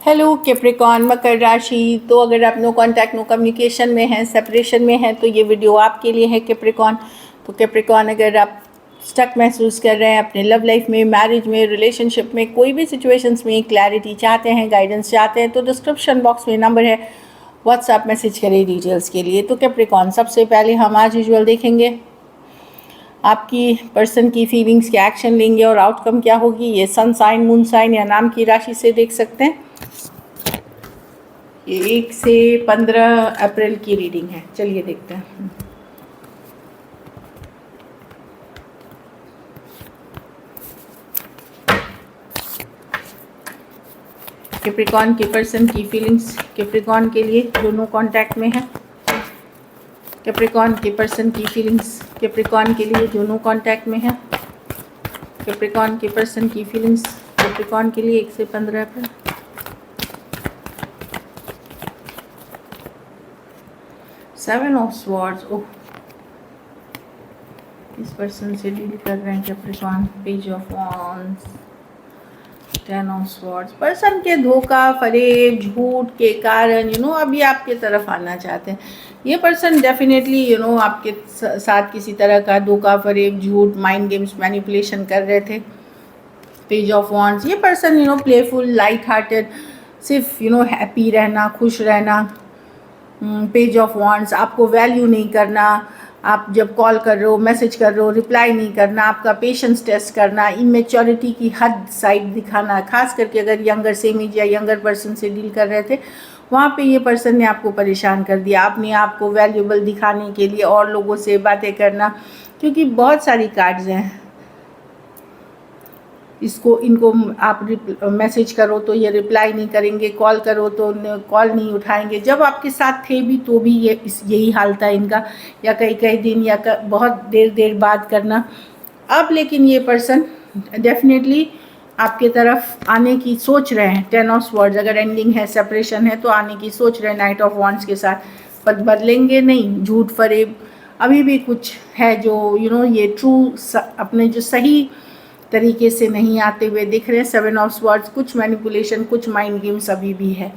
Hello Capricorn मकर राशि। तो अगर आप नो कांटेक्ट नो कम्युनिकेशन में हैं, सेपरेशन में हैं, तो ये वीडियो आपके लिए है कैप्रिकॉन। तो कैप्रिकॉन, अगर आप स्टक महसूस कर रहे हैं अपने लव लाइफ में, मैरिज में, रिलेशनशिप में, कोई भी सिचुएशंस में क्लैरिटी चाहते हैं, गाइडेंस चाहते हैं, तो डिस्क्रिप्शन बॉक्स में नंबर है, व्हाट्सएप मैसेज करें डिटेल्स के लिए। तो कैप्रिकॉन, सबसे पहले हम आज यूजुअल देखेंगे आपकी पर्सन की फीलिंग्स के एक्शन लेंगे और आउटकम क्या होगी। ये सन साइन, मून साइन या नाम की राशि से देख सकते हैं। ये 1 से 15 अप्रैल की रीडिंग है। चलिए देखते हैं। कैप्रिकॉन के पर्सन की फीलिंग्स कैप्रिकॉन के लिए जो नो कांटेक्ट में है। कैप्रिकॉन के पर्सन की फीलिंग्स कैप्रिकॉन के लिए जो नो कांटेक्ट में है। कैप्रिकॉन के पर्सन की फीलिंग्स कैप्रिकॉन के लिए 1 से 15 अप्रैल। Seven of swords. ओह, इस पर्सन से डील कर रहे हैं Capricorn. Page of wands, 10 of swords. Person के धोखा, फरेब, झूठ के कारण अभी आपके तरफ आना चाहते हैं। ये पर्सन डेफिनेटली आपके साथ किसी तरह का धोखा, फरेब, झूठ, माइंड गेम्स, मैनिपुलेशन कर रहे थे। Page of wands. ये पर्सन प्लेफुल, लाइट हार्टेड, सिर्फ हैप्पी रहना, खुश रहना। Page of wands. आपको वैल्यू नहीं करना, आप जब कॉल कर रहे हो, मैसेज कर रहे हो, रिप्लाई नहीं करना, आपका पेशेंस टेस्ट करना, इमेच्योरिटी की हद साइड दिखाना। खास करके अगर यंगर सेम एज या यंगर पर्सन से डील कर रहे थे, वहाँ पे ये पर्सन ने आपको परेशान कर दिया। अपने आप को वैल्यूबल दिखाने के लिए और लोगों से बातें करना, क्योंकि बहुत सारी कार्ड्स हैं। इनको आप मैसेज करो तो ये रिप्लाई नहीं करेंगे, कॉल करो तो कॉल नहीं उठाएंगे। जब आपके साथ थे भी तो भी यही हाल था इनका, या कई दिन या बहुत देर बाद करना। अब लेकिन ये पर्सन डेफिनेटली आपके तरफ आने की सोच रहे हैं। 10 ऑफ स्वॉर्ड्स। अगर एंडिंग है, सेपरेशन है, तो आने की सोच रहे हैं नाइट ऑफ वॉन्ड्स के साथ। पर बदलेंगे नहीं। झूठ, फरेब अभी भी कुछ है जो ये ट्रू अपने जो सही तरीके से नहीं आते हुए दिख रहे हैं। 7 ऑफ स्वॉर्ड्स। कुछ मैनिपुलेशन, कुछ माइंड गेम्स अभी भी है।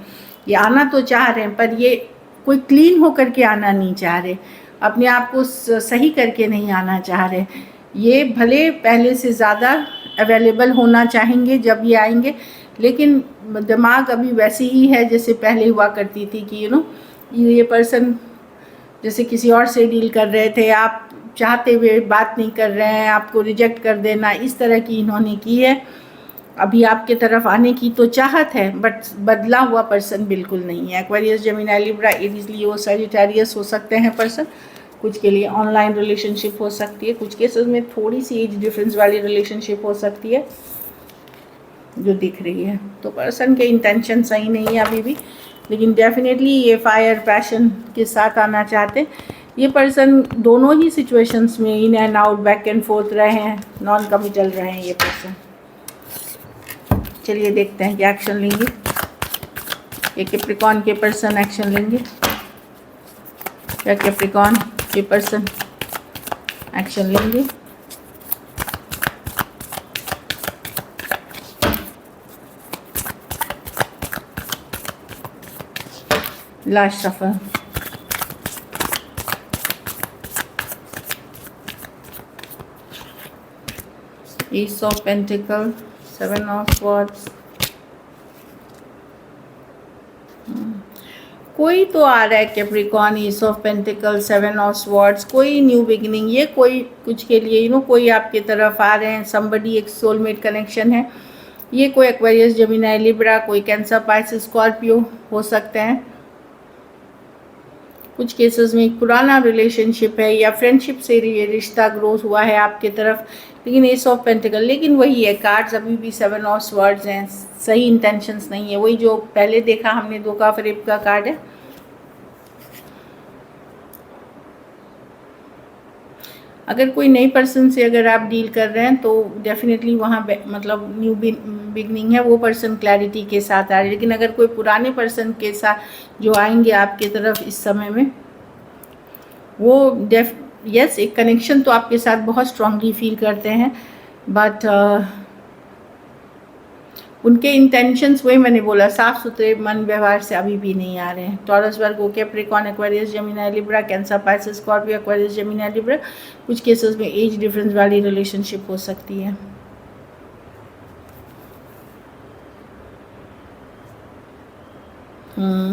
ये आना तो चाह रहे हैं, पर ये कोई क्लीन होकर के आना नहीं चाह रहे, अपने आप को सही करके नहीं आना चाह रहे। ये भले पहले से ज़्यादा अवेलेबल होना चाहेंगे जब ये आएंगे, लेकिन दिमाग अभी वैसे ही है जैसे पहले हुआ करती थी कि ये पर्सन जैसे किसी और से डील कर रहे थे, आप चाहते हुए बात नहीं कर रहे हैं, आपको रिजेक्ट कर देना, इस तरह की इन्होंने की है। अभी आपके तरफ आने की तो चाहत है, बट बदला हुआ पर्सन बिल्कुल नहीं है। एक्वेरियस, जेमिनी, लिब्रा, एरीज, लियो, सजिटेरियस हो सकते हैं पर्सन। कुछ के लिए ऑनलाइन रिलेशनशिप हो सकती है, कुछ केसेस में थोड़ी सी एज डिफरेंस वाली रिलेशनशिप हो सकती है जो दिख रही है। तो पर्सन के इंटेंशन सही नहीं है अभी भी, लेकिन डेफिनेटली ये फायर पैशन के साथ आना चाहते हैं। ये पर्सन दोनों ही सिचुएशंस में in and out, back and fourth रहे हैं, नॉन कमिटल रहे हैं ये पर्सन। चलिए देखते हैं क्या एक्शन लेंगे ये कैप्रिकॉन के पर्सन। एक्शन लेंगे क्या कैप्रिकॉन के पर्सन एक्शन लेंगे? Last suffer. S of pentacle, 7 of swords. कोई तो आ रहा है Capricorn. S of pentacle, 7 of swords. कोई न्यू बिगिनिंग, ये कोई कुछ के लिए कोई आपके तरफ आ रहे हैं। समबडी, एक सोलमेट कनेक्शन है। ये कोई एक्वेरियस, जेमिनी, लिब्रा, कोई कैंसर, पाइसेस, स्कॉर्पियो हो सकते हैं। कुछ केसेस में एक पुराना रिलेशनशिप है या फ्रेंडशिप से ये रिश्ता ग्रोथ हुआ है आपके तरफ। लेकिन एस ऑफ पेंटिकल, लेकिन वही है, कार्ड्स अभी भी 7 ऑफ स्वॉर्ड्स हैं। सही इंटेंशंस नहीं है, वही जो पहले देखा हमने, धोखा फरेब का कार्ड है। अगर कोई नई पर्सन से अगर आप डील कर रहे हैं तो डेफिनेटली वहाँ मतलब न्यू बिगनिंग है, वो पर्सन क्लैरिटी के साथ आ रहे हैं। लेकिन अगर कोई पुराने पर्सन के साथ जो आएंगे आपके तरफ इस समय में, वो यस एक कनेक्शन तो आपके साथ बहुत स्ट्रांगली फील करते हैं, बट उनके इंटेंशंस, वही मैंने बोला, साफ सुथरे मन व्यवहार से अभी भी नहीं आ रहे हैं। Taurus, Virgo, Capricorn, Aquarius, Gemini, Libra, Cancer, Pisces, Scorpio, Aquarius, Gemini, Libra. कुछ केसेस में एज डिफरेंस वाली रिलेशनशिप हो सकती है।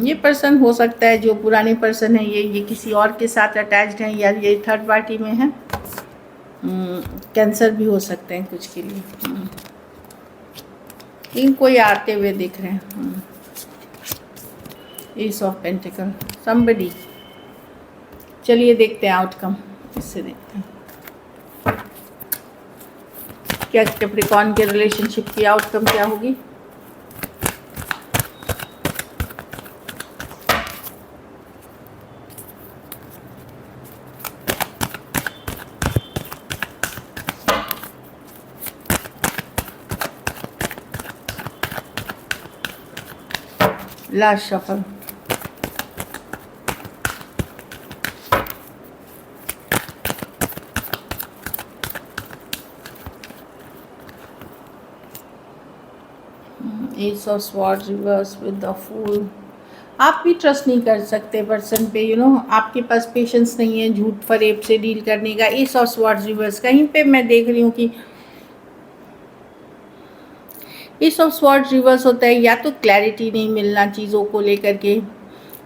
ये पर्सन हो सकता है, जो पुराने पर्सन है ये किसी और के साथ अटैच्ड है, या ये थर्ड पार्टी में है। कैंसर भी हो सकते हैं कुछ के लिए। लेकिन कोई आते हुए दिख रहे हैं। S of pentacle, somebody. चलिए देखते हैं आउटकम, इससे देखते हैं क्या कैप्रिकॉर्न के रिलेशनशिप की आउटकम क्या होगी। Last shuffle. Ace of swords reversed with the fool. आप भी ट्रस्ट नहीं कर सकते पर्सन पे, आपके पास पेशेंस नहीं है झूठ फरेब से डील करने का। एस ऑफ स्वॉर्ड्स रिवर्स, कहीं पे मैं देख रही हूँ कि एस ऑफ स्वॉर्ड्स रिवर्स होता है, या तो क्लैरिटी नहीं मिलना चीज़ों को लेकर के,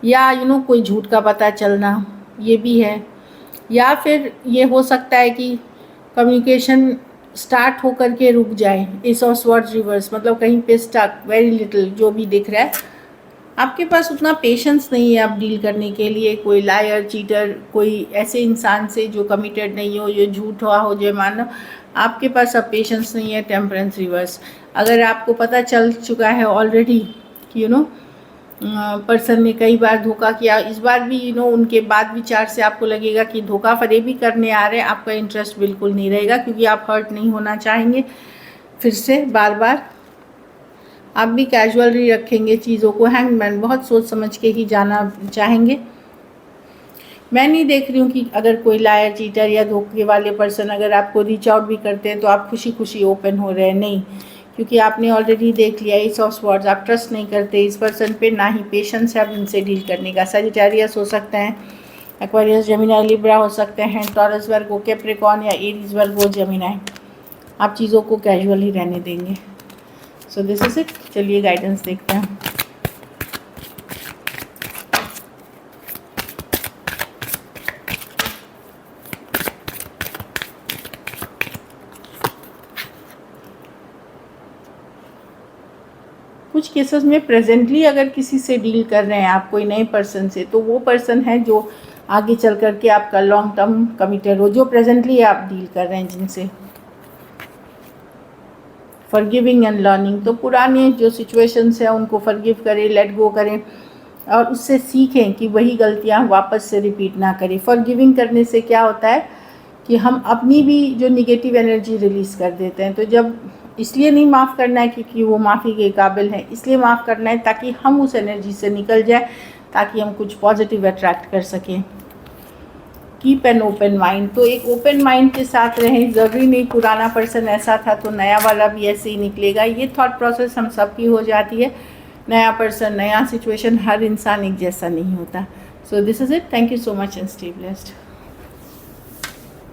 या कोई झूठ का पता चलना, ये भी है। या फिर ये हो सकता है कि कम्युनिकेशन स्टार्ट होकर के रुक जाए। एस ऑफ स्वॉर्ड्स रिवर्स मतलब कहीं पे स्टक, वेरी लिटिल, जो भी दिख रहा है। आपके पास उतना पेशेंस नहीं है आप डील करने के लिए कोई लायर, चीटर, कोई ऐसे इंसान से जो कमिटेड नहीं हो, जो झूठ हुआ हो, जो मानो, आपके पास अब पेशेंस नहीं है। टेम्परेंस रिवर्स, अगर आपको पता चल चुका है ऑलरेडी कि पर्सन ने कई बार धोखा किया, इस बार भी उनके बाद विचार से आपको लगेगा कि धोखा फरेबी करने आ रहे हैं, आपका इंटरेस्ट बिल्कुल नहीं रहेगा, क्योंकि आप हर्ट नहीं होना चाहेंगे फिर से बार बार। आप भी कैजुअली रखेंगे चीज़ों को। हैंगमैन, बहुत सोच समझ के ही जाना चाहेंगे। मैं नहीं देख रही हूँ कि अगर कोई लायर, चीटर या धोखे वाले पर्सन अगर आपको रीच आउट भी करते हैं तो आप खुशी खुशी ओपन हो रहे हैं, नहीं, क्योंकि आपने ऑलरेडी देख लिया एस ऑफ स्वॉर्ड्स। आप ट्रस्ट नहीं करते इस पर्सन पे, ना ही पेशेंस है अब इनसे डील करने का। सजिटेरियस हो सकते हैं, एक्वेरियस, जेमिनी, लिब्रा हो सकते हैं, टॉरस, वर्गो, कैप्रिकॉर्न या एरीज, वर्गो, जेमिनी। आप चीज़ों को कैजुअली रहने देंगे। So this is it. चलिए गाइडेंस देखते हैं। कुछ केसेस में प्रेजेंटली अगर किसी से डील कर रहे हैं आप, कोई नए पर्सन से, तो वो पर्सन है जो आगे चल कर के आपका लॉन्ग टर्म कमिटेड हो, जो प्रेजेंटली आप डील कर रहे हैं जिनसे। फॉरगिविंग एंड लर्निंग, तो पुराने जो सिचुएशंस हैं उनको फॉरगिव करें, लेट गो करें और उससे सीखें कि वही गलतियां वापस से रिपीट ना करें। फॉरगिविंग करने से क्या होता है कि हम अपनी भी जो निगेटिव एनर्जी रिलीज़ कर देते हैं। तो जब इसलिए नहीं माफ़ करना है क्योंकि वो माफ़ी के काबिल है, इसलिए माफ़ करना है ताकि हम उस एनर्जी से निकल जाए, ताकि हम कुछ पॉजिटिव अट्रैक्ट कर सकें। कीप एन ओपन माइंड, तो एक ओपन माइंड के साथ रहें। ज़रूरी नहीं पुराना पर्सन ऐसा था तो नया वाला भी ऐसे ही निकलेगा, ये थॉट प्रोसेस हम सबकी हो जाती है। नया पर्सन, नया सिचुएशन, हर इंसान एक जैसा नहीं होता। So this is it. Thank you so much and stay blessed.